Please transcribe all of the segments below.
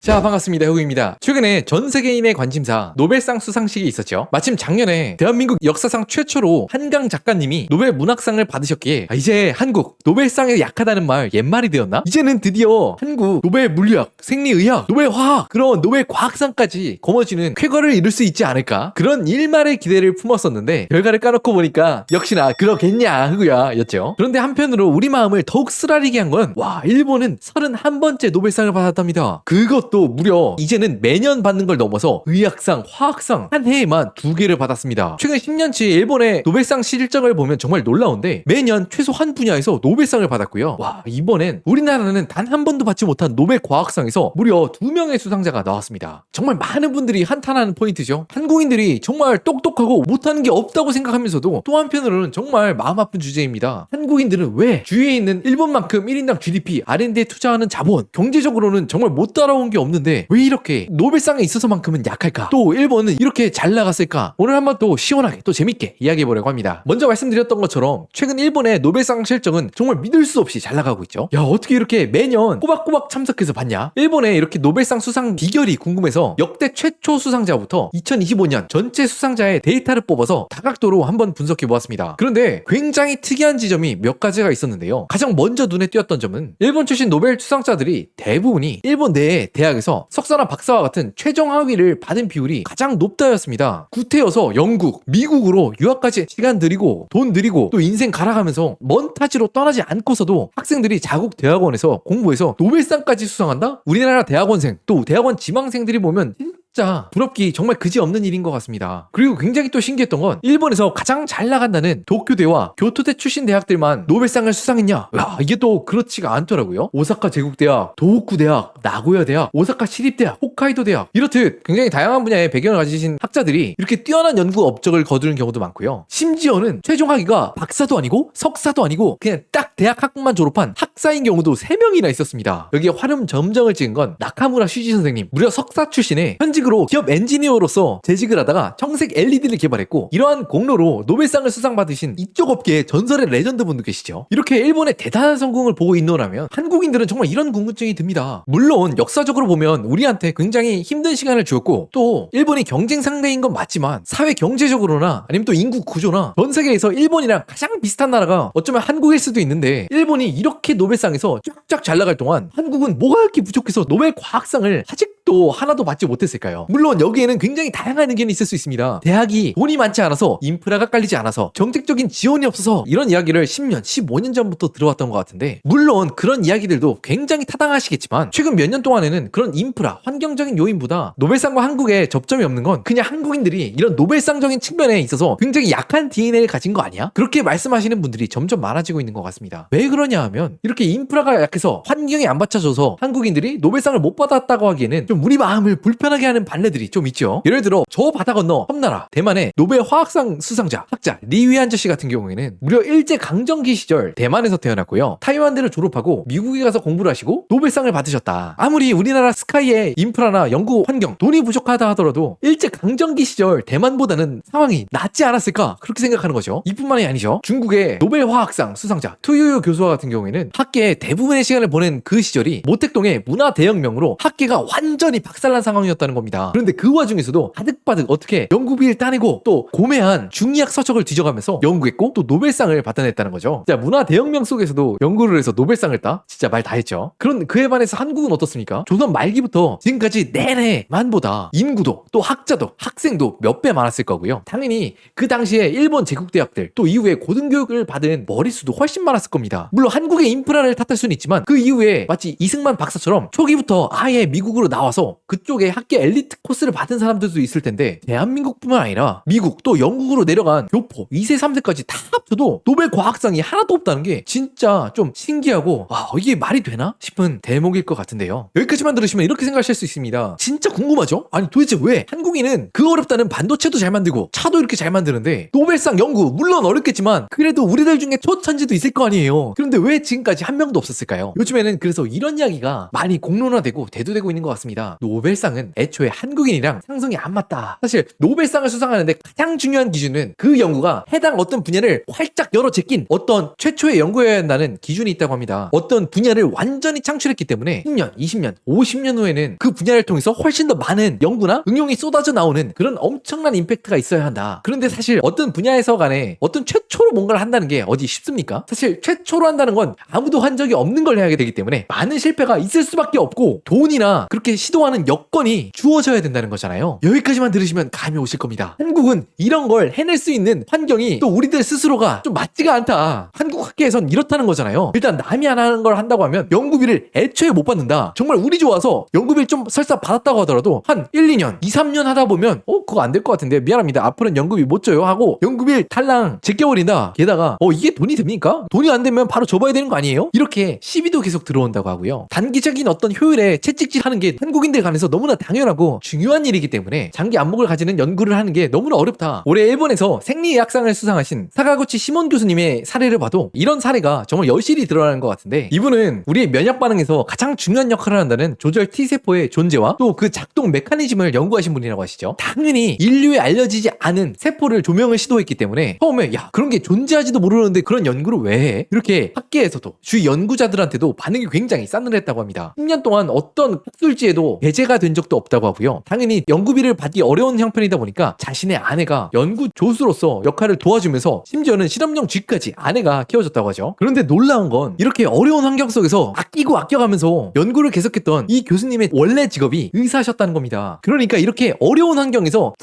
자, 반갑습니다. 혁우입니다. 최근에 전 세계인의 관심사 노벨상 수상식이 있었죠. 마침 작년에 대한민국 역사상 최초로 한강 작가님이 노벨 문학상을 받으셨기에 이제 한국 노벨상에 약하다는 말 옛말이 되었나? 이제는 드디어 한국 노벨 물리학, 생리의학, 노벨 화학, 그런 노벨 과학상까지 거머쥐는 쾌거를 이룰 수 있지 않을까? 그런 일말의 기대를 품었었는데 결과를 까놓고 보니까 역시나 그러겠냐 흑우야 였죠. 그런데 한편으로 우리 마음을 더욱 쓰라리게 한 건 일본은 31번째 노벨상을 받았답니다. 그것도 무려 이제는 매년 받는 걸 넘어서 의학상, 화학상 한 해에만 2개를 받았습니다. 최근 10년치 일본의 노벨상 실적을 보면 정말 놀라운데 매년 최소 한 분야에서 노벨상을 받았고요. 이번엔 우리나라는 단 한 번도 받지 못한 노벨 과학상에서 무려 2명의 수상자가 나왔습니다. 정말 많은 분들이 한탄하는 포인트죠. 한국인들이 정말 똑똑하고 못하는 게 없다고 생각하면서도 또 한편으로는 정말 마음 아픈 주제입니다. 한국인들은 왜 주위에 있는 일본만큼 1인당 GDP, R&D에 투자하는 자본, 경제적으로는 정말 못 따라온 게 없는데 왜 이렇게 노벨상에 있어서만큼은 약할까? 또 일본은 이렇게 잘 나갔을까? 오늘 한번 또 시원하게 또 재밌게 이야기해보려고 합니다. 먼저 말씀드렸던 것처럼 최근 일본의 노벨상 실적은 정말 믿을 수 없이 잘 나가고 있죠. 어떻게 이렇게 매년 꼬박꼬박 참석해서 봤냐? 일본의 이렇게 노벨상 수상 비결이 궁금해서 역대 최초 수상자부터 2025년 전체 수상자의 데이터를 뽑아서 다각도로 한번 분석해보았습니다. 그런데 굉장히 특이한 지점이 몇 가지가 있었는데요. 가장 먼저 눈에 띄었던 점은 일본 출신 노벨 수상자들이 대부분이 일본 내의 대학에서 석사나 박사와 같은 최종 학위를 받은 비율이 가장 높다였습니다. 구태여서 영국, 미국으로 유학까지 시간 들이고 돈 들이고 또 인생 갈아가면서 먼 타지로 떠나지 않고서도 학생들이 자국 대학원에서 공부해서 노벨상까지 수상한다? 우리나라 대학원생 또 대학원 지망생들이 보면 진짜 부럽기 정말 그지없는 일인 것 같습니다. 그리고 굉장히 또 신기했던 건 일본에서 가장 잘 나간다는 도쿄대와 교토대 출신 대학들만 노벨상을 수상했냐? 이게 또 그렇지가 않더라고요. 오사카 제국대학, 도호쿠대학, 나고야대학, 오사카 시립대학, 홋카이도대학 이렇듯 굉장히 다양한 분야의 배경을 가지신 학자들이 이렇게 뛰어난 연구 업적을 거두는 경우도 많고요. 심지어는 최종 학위가 박사도 아니고 석사도 아니고 그냥 딱 대학 학부만 졸업한 학사인 경우도 3명이나 있었습니다. 여기에 화름 점정을 찍은 건 나카무라 슈지 선생님, 무려 석사 출신의 현직으로 기업 엔지니어로서 재직을 하다가 청색 LED를 개발했고 이러한 공로로 노벨상을 수상받으신 이쪽 업계의 전설의 레전드 분도 계시죠. 이렇게 일본의 대단한 성공을 보고 있노라면 한국인들은 정말 이런 궁금증이 듭니다. 물론 역사적으로 보면 우리한테 굉장히 힘든 시간을 주었고 또 일본이 경쟁 상대인 건 맞지만 사회 경제적으로나 아니면 또 인구 구조나 전 세계에서 일본이랑 가장 비슷한 나라가 어쩌면 한국일 수도 있는데 일본이 이렇게 노벨상에서 쫙쫙 잘 나갈 동안 한국은 뭐가 이렇게 부족해서 노벨 과학상을 아직도 하나도 받지 못했을까요? 물론 여기에는 굉장히 다양한 의견이 있을 수 있습니다. 대학이 돈이 많지 않아서 인프라가 깔리지 않아서 정책적인 지원이 없어서 이런 이야기를 10년, 15년 전부터 들어왔던 것 같은데 물론 그런 이야기들도 굉장히 타당하시겠지만 최근 몇 년 동안에는 그런 인프라, 환경적인 요인보다 노벨상과 한국에 접점이 없는 건 그냥 한국인들이 이런 노벨상적인 측면에 있어서 굉장히 약한 DNA를 가진 거 아니야? 그렇게 말씀하시는 분들이 점점 많아지고 있는 것 같습니다. 왜 그러냐 하면 이렇게 인프라가 약해서 환경이 안 받쳐줘서 한국인들이 노벨상을 못 받았다고 하기에는 좀 우리 마음을 불편하게 하는 반례들이 좀 있죠. 예를 들어 저 바다 건너 섬나라 대만의 노벨 화학상 수상자 학자 리위안저 씨 같은 경우에는 무려 일제 강점기 시절 대만에서 태어났고요. 타이완대를 졸업하고 미국에 가서 공부를 하시고 노벨상을 받으셨다. 아무리 우리나라 스카이의 인프라나 연구 환경 돈이 부족하다 하더라도 일제 강점기 시절 대만보다는 상황이 낫지 않았을까 그렇게 생각하는 거죠. 이뿐만이 아니죠. 중국의 노벨 화학상 수상자 투유유 교수와 같은 경우에는 학계에 대부분의 시간을 보낸 그 시절이 모택동의 문화 대혁명으로 학계가 완전히 박살난 상황이었다는 겁니다. 그런데 그 와중에서도 바득바득 어떻게 연구비를 따내고 또 고매한 중의학 서적을 뒤져가면서 연구했고 또 노벨상을 받아냈다는 거죠. 자, 문화 대혁명 속에서도 연구를 해서 노벨상을 따? 진짜 말 다 했죠. 그런 그에 반해서 한국은 어떻습니까? 조선 말기부터 지금까지 내내 만보다 인구도 또 학자도 학생도 몇 배 많았을 거고요. 당연히 그 당시에 일본 제국대학들 또 이후에 고등교육을 받은 머릿수도 훨씬 많았을 겁니다. 물론 한국의 인프라를 탓할 수는 있지만 그 이후에 마치 이승만 박사처럼 초기부터 아예 미국으로 나와서 그쪽에 학계 엘리트 코스를 받은 사람들도 있을 텐데 대한민국뿐만 아니라 미국 또 영국으로 내려간 교포 2세 3세까지 다 합쳐도 노벨 과학상이 하나도 없다는 게 진짜 좀 신기하고 이게 말이 되나 싶은 대목일 것 같은데요. 여기까지만 들으시면 이렇게 생각하실 수 있습니다. 진짜 궁금하죠? 아니 도대체 왜 한국인은 그 어렵다는 반도체도 잘 만들고 차도 이렇게 잘 만드는데 노벨상 연구 물론 어렵겠지만 그래도 우리들 중에 초천지도 있을 거 아니에요. 그런데 왜 지금까지 한 명도 없었을까요? 요즘에는 그래서 이런 이야기가 많이 공론화되고 대두되고 있는 것 같습니다. 겁니다. 노벨상은 애초에 한국인이랑 상성이 안 맞다. 사실 노벨상을 수상하는데 가장 중요한 기준은 그 연구가 해당 어떤 분야를 활짝 열어 제낀 어떤 최초의 연구여야 한다는 기준이 있다고 합니다. 어떤 분야를 완전히 창출했기 때문에 10년, 20년, 50년 후에는 그 분야를 통해서 훨씬 더 많은 연구나 응용이 쏟아져 나오는 그런 엄청난 임팩트가 있어야 한다. 그런데 사실 어떤 분야에서 간에 어떤 최초로 뭔가를 한다는 게 어디 쉽습니까? 사실 최초로 한다는 건 아무도 한 적이 없는 걸 해야 되기 때문에 많은 실패가 있을 수밖에 없고 돈이나 그렇게 시도하는 여건이 주어져야 된다는 거잖아요. 여기까지만 들으시면 감이 오실 겁니다. 한국은 이런 걸 해낼 수 있는 환경이 또 우리들 스스로가 좀 맞지가 않다. 한국 학계에선 이렇다는 거잖아요. 일단 남이 안 하는 걸 한다고 하면 연구비를 애초에 못 받는다. 정말 운이 좋아서 연구비를 좀 설사 받았다고 하더라도 한 1, 2년, 2, 3년 하다 보면 그거 안 될 것 같은데 미안합니다. 앞으로는 연구비 못 줘요 하고 연구비를 탈랑 제껴버린다. 게다가 이게 돈이 됩니까? 돈이 안 되면 바로 줘봐야 되는 거 아니에요? 이렇게 시비도 계속 들어온다고 하고요. 단기적인 어떤 효율에 채찍질하는 게 한국인들 간에서 너무나 당연하고 중요한 일이기 때문에 장기 안목을 가지는 연구를 하는 게 너무나 어렵다. 올해 일본에서 생리의학상을 수상하신 사가구치 시몬 교수님의 사례를 봐도 이런 사례가 정말 여실히 드러나는 것 같은데 이분은 우리의 면역 반응에서 가장 중요한 역할을 한다는 조절 T세포의 존재와 또 그 작동 메커니즘을 연구하신 분이라고 하시죠. 당연히 인류에 알려지지 않은 세포를 조명을 시도했기 때문에 처음에 그런 게 존재하지도 모르는데 그런 연구를 왜 해? 이렇게 학계에서도 주위 연구자들한테도 반응이 굉장히 싸늘했다고 합니다. 10년 동안 어떤 학술지에도 배제가 된 적도 없다고 하고요. 당연히 연구비를 받기 어려운 형편이다 보니까 자신의 아내가 연구조수로서 역할을 도와주면서 심지어는 실험용 쥐까지 아내가 키워줬다고 하죠. 그런데 놀라운 건 이렇게 어려운 환경 속에서 아끼고 아껴가면서 연구를 계속했던 이 교수님의 원래 직업이 의사셨다는 겁니다. 그러니까 이렇게 어려운 환경에서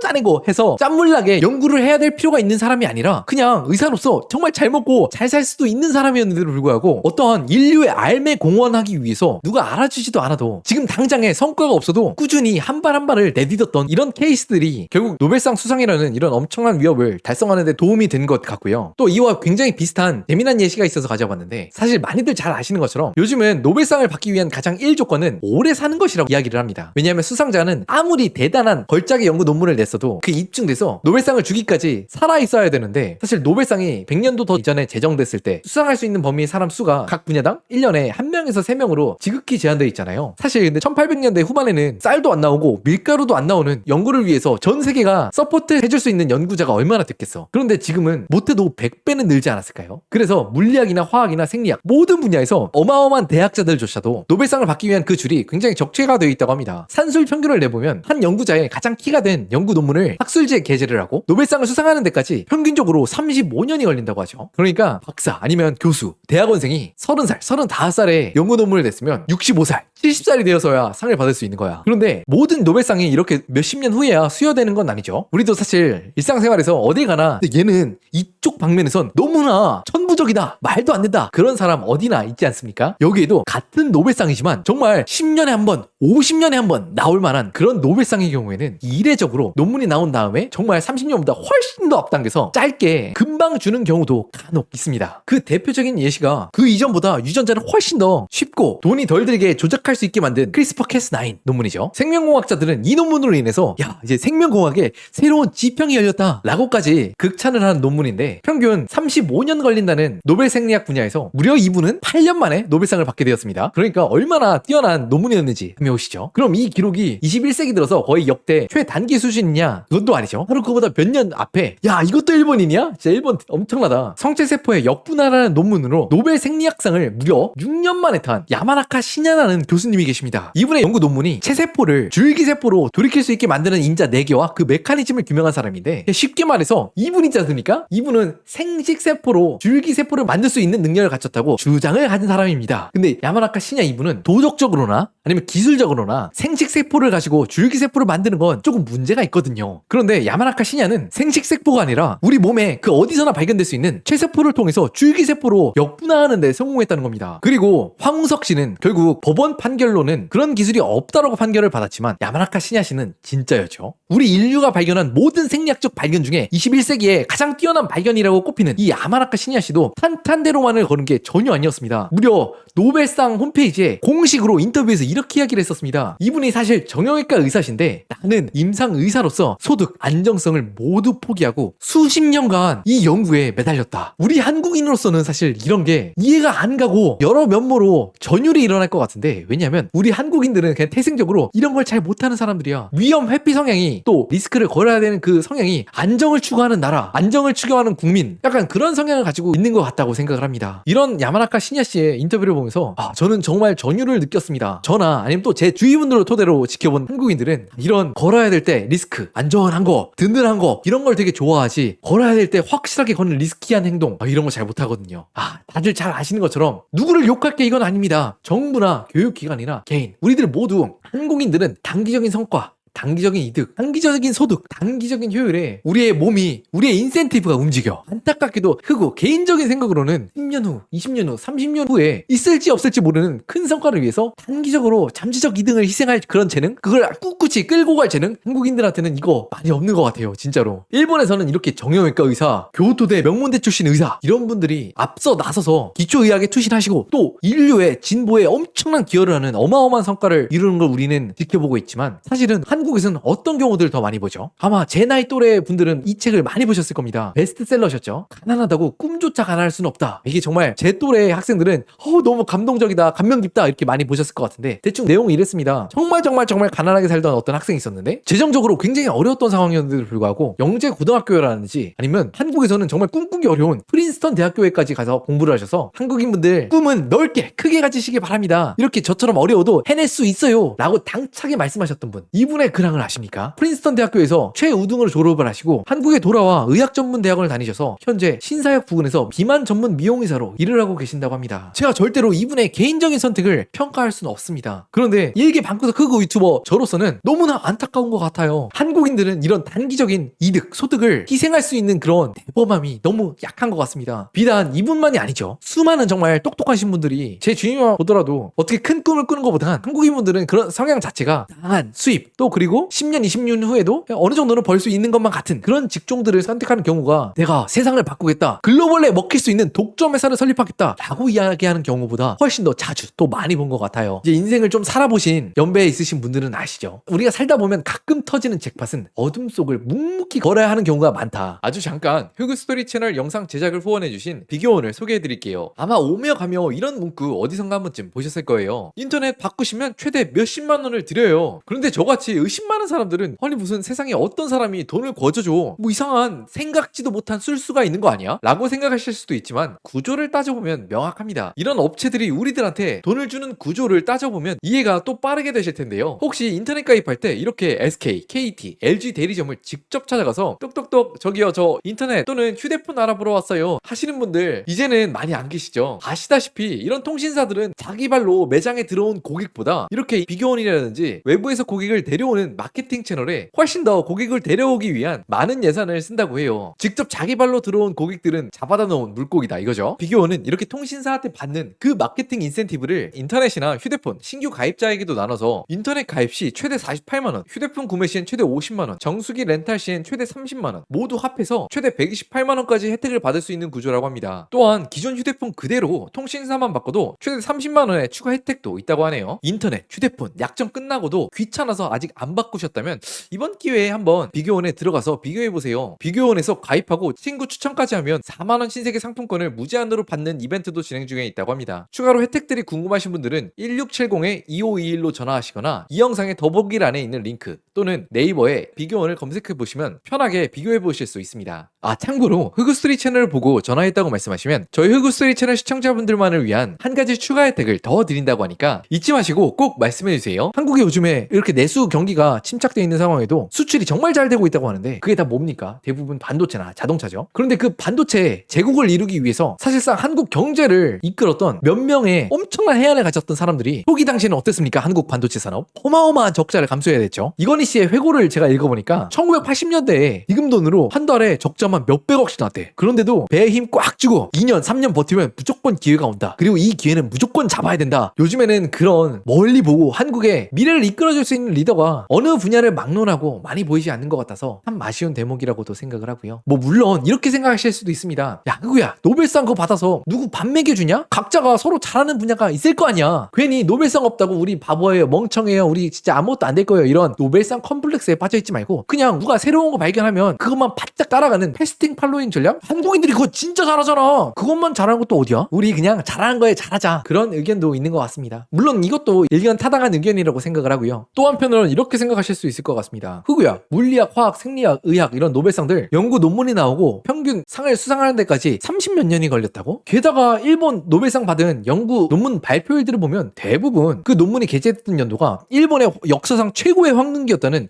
짜내고 해서 짠물나게 연구를 해야 될 필요가 있는 사람이 아니라 그냥 의사로서 정말 잘 먹고 잘 살 수도 있는 사람이었는데도 불구하고 어떠한 인류의 삶에 공헌하기 위해서 누가 알아주지도 않아도 지금 당장에 성과가 없어도 꾸준히 한 발 한 발을 내딛었던 이런 케이스들이 결국 노벨상 수상이라는 이런 엄청난 위협을 달성하는 데 도움이 된 것 같고요. 또 이와 굉장히 비슷한 재미난 예시가 있어서 가져봤는데 사실 많이들 잘 아시는 것처럼 요즘은 노벨상을 받기 위한 가장 1조건은 오래 사는 것이라고 이야기를 합니다. 왜냐하면 수상자는 아무리 대단한 걸작의 연구 논문을 냈어도 그 입증돼서 노벨상을 주기까지 살아있어야 되는데 사실 노벨상이 100년도 더 이전에 제정됐을 때 수상할 수 있는 범위의 사람 수가 각 분야당 1년에 1명에서 3명으로 지극히 제한되어 있잖아요. 사실 근데 1800년대 후반에는 쌀도 안 나오고 밀가루도 안 나오는 연구를 위해서 전 세계가 서포트 해줄 수 있는 연구자가 얼마나 됐겠어. 그런데 지금은 못해도 100배는 늘지 않았을까요? 그래서 물리학이나 화학이나 생리학 모든 분야에서 어마어마한 대학자들조차도 노벨상을 받기 위한 그 줄이 굉장히 적체가 되어 있다고 합니다. 산술 평균을 내보면 한 연구자의 가장 키가 된 연구 논문을 학술지에 게재를 하고 노벨상을 수상하는 데까지 평균적으로 35년이 걸린다고 하죠. 그러니까 박사 아니면 교수, 대학원생이 30살, 35살에 연구 논문을 냈으면 65살, 70살이 되어서야 상을 받을 수 있는 거야. 그런데 모든 노벨상이 이렇게 몇십 년 후에야 수여되는 건 아니죠. 우리도 사실 일상생활에서 어디 가나 얘는 이쪽 방면에선 너무나 천부적이다, 말도 안 된다, 그런 사람 어디나 있지 않습니까? 여기에도 같은 노벨상이지만 정말 10년에 한 번, 50년에 한 번 나올 만한 그런 노벨상의 경우에는 이례적으로 논문이 나온 다음에 정말 30년보다 훨씬 더 앞당겨서 짧게 금방 주는 경우도 간혹 있습니다. 그 대표적인 예시가 그 이전보다 유전자를 훨씬 더 쉽고 돈이 덜 들게 조작할 수 있게 만든 크리스퍼 캐스9 논문이죠. 생명공학자들은 이 논문으로 인해서 이제 생명공학에 새로운 지평이 열렸다 라고까지 극찬을 하는 논문인데 평균 35년 걸린다는 노벨 생리학 분야에서 무려 이분은 8년 만에 노벨상을 받게 되었습니다. 그러니까 얼마나 뛰어난 논문이었는지 감이 오시죠? 그럼 이 기록이 21세기 들어서 거의 역대 최단기 수준이냐? 그건 또 아니죠. 바로 그거보다 몇 년 앞에 이것도 일본인이야? 진짜 일본 엄청나다. 성체세포의 역분화라는 논문으로 노벨 생리학상을 무려 6년 만에 탄 야마나카 시냐라는 교수님이 계십니다. 이분의 연구 논문이 체세포를 줄기세포로 돌이킬 수 있게 만드는 인자 4개와 그 메커니즘을 규명한 사람인데 쉽게 말해서 이분이지 않습니까? 이분은 생식세포로 줄기세포를 만들 수 있는 능력을 갖췄다고 주장을 가진 사람입니다. 근데 야마나카 시냐 이분은 도덕적으로나 아니면 기술적으로나 생식세포를 가지고 줄기세포를 만드는 건 조금 문제가 있거든요. 그런데 야마나카 시냐는 생식세포가 아니라 우리 몸에 그 어디서나 발견될 수 있는 체세포를 통해서 줄기세포로 역분화하는 데 성공했다는 겁니다. 그리고 황우석 씨는 결국 법원 판결로는 그런 기술이 없다라고 판결을 받았지만 야마나카 시냐 씨는 진짜였죠. 우리 인류가 발견한 모든 생리학적 발견 중에 21세기에 가장 뛰어난 발견이라고 꼽히는 이 야마나카 시냐 씨도 탄탄대로만을 거는 게 전혀 아니었습니다. 무려 노벨상 홈페이지에 공식으로 인터뷰에서 이렇게 이야기를 했었습니다. 이분이 사실 정형외과 의사신데 나는 임상 의사로서 투자로서 소득, 안정성을 모두 포기하고 수십 년간 이 연구에 매달렸다. 우리 한국인으로서는 사실 이런 게 이해가 안 가고 여러 면모로 전율이 일어날 것 같은데, 왜냐하면 우리 한국인들은 그냥 태생적으로 이런 걸 잘 못하는 사람들이야. 위험 회피 성향이, 또 리스크를 걸어야 되는 그 성향이 안정을 추구하는 나라, 안정을 추구하는 국민, 약간 그런 성향을 가지고 있는 것 같다고 생각을 합니다. 이런 야마나카 시냐 씨의 인터뷰를 보면서 저는 정말 전율을 느꼈습니다. 저나 아니면 또 제 주위 분들을 토대로 지켜본 한국인들은 이런 걸어야 될 때 리스크, 안전한 거, 든든한 거, 이런 걸 되게 좋아하지, 걸어야 될 때 확실하게 걷는 리스키한 행동, 이런 거 잘 못하거든요. 다들 잘 아시는 것처럼 누구를 욕할 게 이건 아닙니다. 정부나 교육기관이나 개인, 우리들 모두, 한국인들은 단기적인 성과, 단기적인 이득, 단기적인 소득, 단기적인 효율에 우리의 몸이, 우리의 인센티브가 움직여. 안타깝게도 흑우 개인적인 생각으로는 10년 후, 20년 후, 30년 후에 있을지 없을지 모르는 큰 성과를 위해서 단기적으로 잠시적 이득을 희생할 그런 재능? 그걸 꿋꿋이 끌고 갈 재능? 한국인들한테는 이거 많이 없는 것 같아요, 진짜로. 일본에서는 이렇게 정형외과 의사, 교토대 명문대 출신 의사, 이런 분들이 앞서 나서서 기초의학에 투신하시고 또 인류의 진보에 엄청난 기여를 하는 어마어마한 성과를 이루는 걸 우리는 지켜보고 있지만, 사실은 한국에서는 어떤 경우들을 더 많이 보죠? 아마 제 나이 또래 분들은 이 책을 많이 보셨을 겁니다. 베스트셀러셨죠. 가난하다고 꿈조차 가난할 수는 없다. 이게 정말 제 또래 학생들은 너무 감동적이다, 감명 깊다, 이렇게 많이 보셨을 것 같은데, 대충 내용이 이랬습니다. 정말 가난하게 살던 어떤 학생이 있었는데, 재정적으로 굉장히 어려웠던 상황이었는데도 불구하고 영재 고등학교라든지 아니면 한국에서는 정말 꿈꾸기 어려운 프린스턴 대학교에까지 가서 공부를 하셔서, 한국인분들 꿈은 넓게 크게 가지시기 바랍니다, 이렇게 저처럼 어려워도 해낼 수 있어요 라고 당차게 말씀하셨던 분, 이분의 근황을 아십니까? 프린스턴 대학교에서 최우등으로 졸업을 하시고 한국에 돌아와 의학 전문 대학원을 다니셔서 현재 신사역 부근에서 비만 전문 미용의사로 일을 하고 계신다고 합니다. 제가 절대로 이분의 개인적인 선택을 평가할 수는 없습니다. 그런데 일개 방구석 흑우 유튜버 저로서는 너무나 안타까운 것 같아요. 한국인들은 이런 단기적인 이득, 소득을 희생할 수 있는 그런 대범함이 너무 약한 것 같습니다. 비단 이분만이 아니죠. 수많은 정말 똑똑하신 분들이 제 주위만 보더라도 어떻게 큰 꿈을 꾸는 것보단 한국인분들은 그런 성향 자체가 다한 수입, 또 그리고 10년, 20년 후에도 어느 정도는 벌 수 있는 것만 같은 그런 직종들을 선택하는 경우가, 내가 세상을 바꾸겠다, 글로벌에 먹힐 수 있는 독점 회사를 설립하겠다 라고 이야기하는 경우보다 훨씬 더 자주, 또 많이 본 것 같아요. 이제 인생을 좀 살아보신 연배에 있으신 분들은 아시죠? 우리가 살다 보면 가끔 터지는 잭팟은 어둠 속을 묵묵히 걸어야 하는 경우가 많다. 아주 잠깐 흑우스토리 채널 영상 제작을 후원해주신 비교원을 소개해드릴게요. 아마 오며 가며 이런 문구 어디선가 한 번쯤 보셨을 거예요. 인터넷 바꾸시면 최대 몇십만 원을 드려요. 그런데 저같이 의심 많은 사람들은, 아니 무슨 세상에 어떤 사람이 돈을 거저줘, 뭐 이상한 생각지도 못한 술수가 있는 거 아니야? 라고 생각하실 수도 있지만, 구조를 따져보면 명확합니다. 이런 업체들이 우리들한테 돈을 주는 구조를 따져보면 이해가 또 빠르게 되실 텐데요. 혹시 인터넷 가입할 때 이렇게 SK, KT, LG 대리점을 직접 찾아가서 똑똑똑 저기요 저 인터넷 또는 휴대폰 알아보러 왔어요 하시는 분들 이제는 많이 안 계시죠? 아시다시피 이런 통신사들은 자기 발로 매장에 들어온 고객보다 이렇게 비교원이라든지 외부에서 고객을 데려오는 마케팅 채널에 훨씬 더 고객을 데려오기 위한 많은 예산을 쓴다고 해요. 직접 자기 발로 들어온 고객들은 잡아다 놓은 물고기다 이거죠. 비교원은 이렇게 통신사한테 받는 그 마케팅 인센티브를 인터넷이나 휴대폰 신규 가입자에게도 나눠서, 인터넷 가입 시 최대 48만원, 휴대폰 구매 시엔 최대 50만원, 정수기 렌탈 시엔 최대 30만원, 모두 합해서 최대 128만원까지 혜택을 받을 수 있는 구조라고 합니다. 또한 기존 휴대폰 그대로 통신사만 바꿔도 최대 30만원의 추가 혜택도 있다고 하네요. 인터넷, 휴대폰 약정 끝나고도 귀찮아서 아직 안 바꾸셨다면 이번 기회에 한번 비교원에 들어가서 비교해보세요. 비교원에서 가입하고 친구 추천까지 하면 4만원 신세계 상품권을 무제한으로 받는 이벤트도 진행 중에 있다고 합니다. 추가로 혜택들이 궁금하신 분들은 1670-2521로 전화하시거나 이 영상의 더보기란에 있는 링크 또는 네이버에 비교원을 검색해보시면 편하게 비교해보실 수 있습니다. 참고로 흑우스토리 채널을 보고 전화했다고 말씀하시면 저희 흑우스토리 채널 시청자분들만을 위한 한 가지 추가 혜택을 더 드린다고 하니까 잊지 마시고 꼭 말씀해주세요. 한국이 요즘에 이렇게 내수 경기가 침착되어 있는 상황에도 수출이 정말 잘 되고 있다고 하는데, 그게 다 뭡니까? 대부분 반도체나 자동차죠. 그런데 그 반도체 제국을 이루기 위해서 사실상 한국 경제를 이끌었던 몇 명의 엄청난 해안을 가졌던 사람들이 초기 당시에는 어땠습니까? 한국 반도체 산업 어마어마한 적자를 감수해야 됐죠. 이건희 씨의 회고를 제가 읽어보니까 1980년대에 지금 돈으로 한 달에 적자만 몇백억씩 났대. 그런데도 배에 힘 꽉 주고 2년 3년 버티면 무조건 기회가 온다, 그리고 이 기회는 무조건 잡아야 된다. 요즘에는 그런 멀리 보고 한국의 미래를 이끌어줄 수 있는 리더가 어느 분야를 막론하고 많이 보이지 않는 것 같아서 참 아쉬운 대목이라고도 생각을 하고요. 뭐 물론 이렇게 생각하실 수도 있습니다. 야 누구야 노벨상 그거 받아서 누구 밥 먹여주냐? 각자가 서로 잘하는 분야가 있을 거 아니야. 괜히 노벨상 없다고 우리 바보예요 멍청해요 우리 진짜 아무것도 안 될 거예요 이런 노벨상 컴플렉스에 빠져있지 말고 그냥 누가 새로운 거 발견하면 그것만 바짝 따라가는 패스팅 팔로잉 전략? 한국인들이 그거 진짜 잘하잖아. 그것만 잘하는 것도 어디야? 우리 그냥 잘하는 거에 잘하자. 그런 의견도 있는 것 같습니다. 물론 이것도 일견 타당한 의견이라고 생각을 하고요. 또 한편으로는 이렇게 생각하실 수 있을 것 같습니다. 흑우야 물리학, 화학, 생리학, 의학 이런 노벨상들 연구 논문이 나오고 평균 상을 수상하는 데까지 30몇 년이 걸렸다고? 게다가 일본 노벨상 받은 연구 논문 발표일들을 보면 대부분 그 논문이 게재됐던 연도가 일본의 역사상 최고의 황금기였다는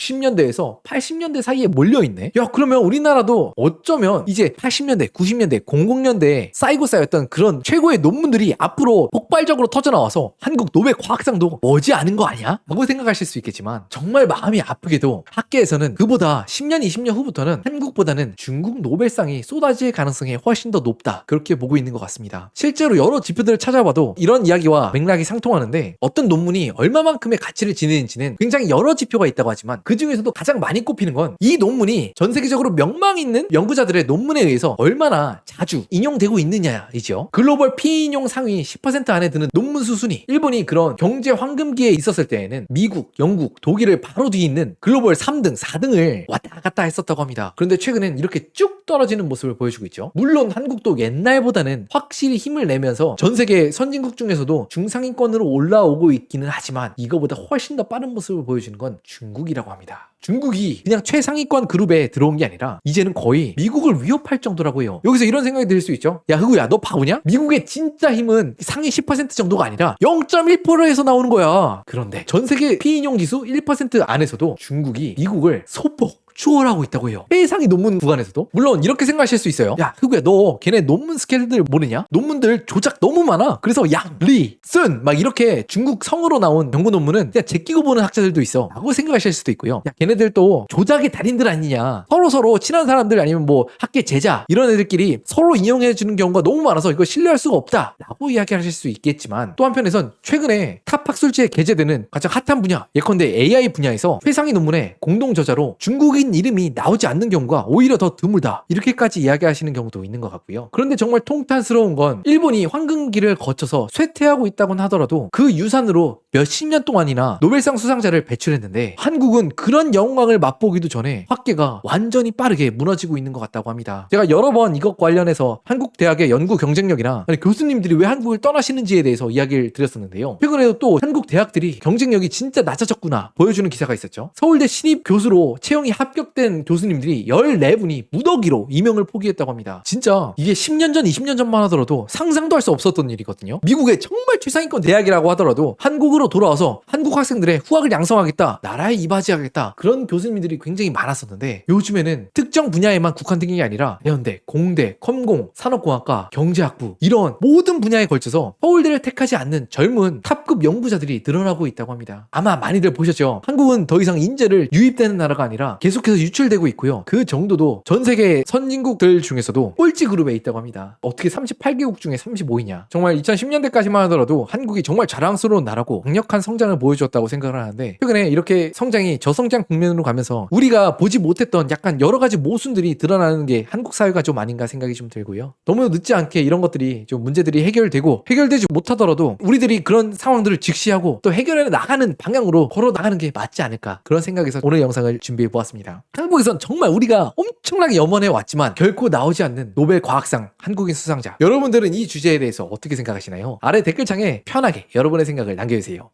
1960년대에서 80년대 사이에 몰려있네. 야 그러면 우리나라도 어쩌면 이제 80년대, 90년대, 00년대에 쌓였던 그런 최고의 논문들이 앞으로 폭발적으로 터져나와서 한국 노벨 과학상도 머지않은 거 아니야? 라고 생각하실 수 있겠지만 정말 마음이 아프게도 학계에서는 그보다 10년, 20년 후부터는 한국보다는 중국 노벨상이 쏟아질 가능성이 훨씬 더 높다. 그렇게 보고 있는 것 같습니다. 실제로 여러 지표들을 찾아봐도 이런 이야기와 맥락이 상통하는데 어떤 논문이 얼마만큼의 가치를 지니는지는 굉장히 여러 지표가 있다고 하지만 그 중에서도 가장 많이 꼽히는 건 이 논문이 전 세계적으로 명망 있는 연구자들의 논문에 의해서 얼마나 자주 인용되고 있느냐이죠. 글로벌 피인용 상위 10% 안에 드는 논문 수순위 일본이 그런 경제 황금기에 있었을 때에는 미국, 영국, 독일을 바로 뒤에 있는 글로벌 3등, 4등을 왔다 갔다 했었다고 합니다. 그런데 최근엔 이렇게 쭉 떨어지는 모습을 보여주고 있죠. 물론 한국도 옛날보다는 확실히 힘을 내면서 전 세계 선진국 중에서도 중상위권으로 올라오고 있기는 하지만 이거보다 훨씬 더 빠른 모습을 보여주는 건 중국이라고 합니다. 중국이 그냥 최상위권 그룹에 들어온 게 아니라 이제는 거의 미국을 위협할 정도라고 해요. 여기서 이런 생각이 들 수 있죠. 야 흑우야 너 바보냐? 미국의 진짜 힘은 상위 10% 정도가 아니라 0.1%에서 나오는 거야. 그런데 전 세계 피인용 지수 1% 안에서도 중국이 미국을 소폭 추월하고 있다고 해요. 최상위 논문 구간에서도. 물론 이렇게 생각하실 수 있어요. 야 흑우야 너 걔네 논문 스케일들 모르냐? 논문들 조작 너무 많아. 그래서 양, 리, 쓴 막 이렇게 중국 성으로 나온 연구 논문은 그냥 제끼고 보는 학자들도 있어 라고 생각하실 수도 있고요. 야 걔네들도 조작의 달인들 아니냐. 서로 친한 사람들 아니면 뭐 학계 제자 이런 애들끼리 서로 인용해주는 경우가 너무 많아서 이거 신뢰할 수가 없다 라고 이야기하실 수 있겠지만 또 한편에선 최근에 탑 학술지에 게재되는 가장 핫한 분야 예컨대 AI 분야에서 최상위 논문에 공동 저자로 중국인 이름이 나오지 않는 경우가 오히려 더 드물다 이렇게까지 이야기하시는 경우도 있는 것 같고요. 그런데 정말 통탄스러운 건 일본이 황금기를 거쳐서 쇠퇴하고 있다곤 하더라도 그 유산으로 몇십 년 동안이나 노벨상 수상자를 배출했는데 한국은 그런 영광을 맛보기도 전에 학계가 완전히 빠르게 무너지고 있는 것 같다고 합니다. 제가 여러 번 이것 관련해서 한국 대학의 연구 경쟁력이나 교수님들이 왜 한국을 떠나시는지에 대해서 이야기를 드렸었는데요. 최근에도 또 한국 대학들이 경쟁력이 진짜 낮아졌구나 보여주는 기사가 있었죠. 서울대 신입 교수로 채용이 합격된 교수님들이 14분이 무더기로 임용을 포기했다고 합니다. 진짜 이게 10년 전, 20년 전만 하더라도 상상도 할 수 없었던 일이거든요. 미국의 정말 최상위권 대학이라고 하더라도 한국으로 돌아와서 한국 학생들의 후학을 양성하겠다, 나라에 이바지하겠다 그런 교수님들이 굉장히 많았었는데 요즘에는 특정 분야에만 국한된 게 아니라 대연대, 공대, 컴공, 산업공학과, 경제학부 이런 모든 분야에 걸쳐서 서울대를 택하지 않는 젊은 탑급 연구자들이 늘어나고 있다고 합니다. 아마 많이들 보셨죠? 한국은 더 이상 인재를 유입되는 나라가 아니라 계속해서 유출되고 있고요. 그 정도도 전 세계 선진국들 중에서도 꼴찌 그룹에 있다고 합니다. 어떻게 38개국 중에 35위냐. 정말 2010년대까지만 하더라도 한국이 정말 자랑스러운 나라고 강력한 성장을 보여주었다고 생각을 하는데 최근에 이렇게 성장이 저성장 국면으로 가면서 우리가 보지 못했던 약간 여러 가지 모순들이 드러나는 게 한국 사회가 좀 아닌가 생각이 좀 들고요. 너무 늦지 않게 이런 것들이 좀 문제들이 해결되고 해결되지 못하더라도 우리들이 그런 상황들을 직시하고 또 해결해 나가는 방향으로 걸어 나가는 게 맞지 않을까 그런 생각에서 오늘 영상을 준비해 보았습니다. 한국에선 정말 우리가 엄청나게 염원해 왔지만 결코 나오지 않는 노벨 과학상 한국인 수상자 여러분들은 이 주제에 대해서 어떻게 생각하시나요? 아래 댓글창에 편하게 여러분의 생각을 남겨주세요.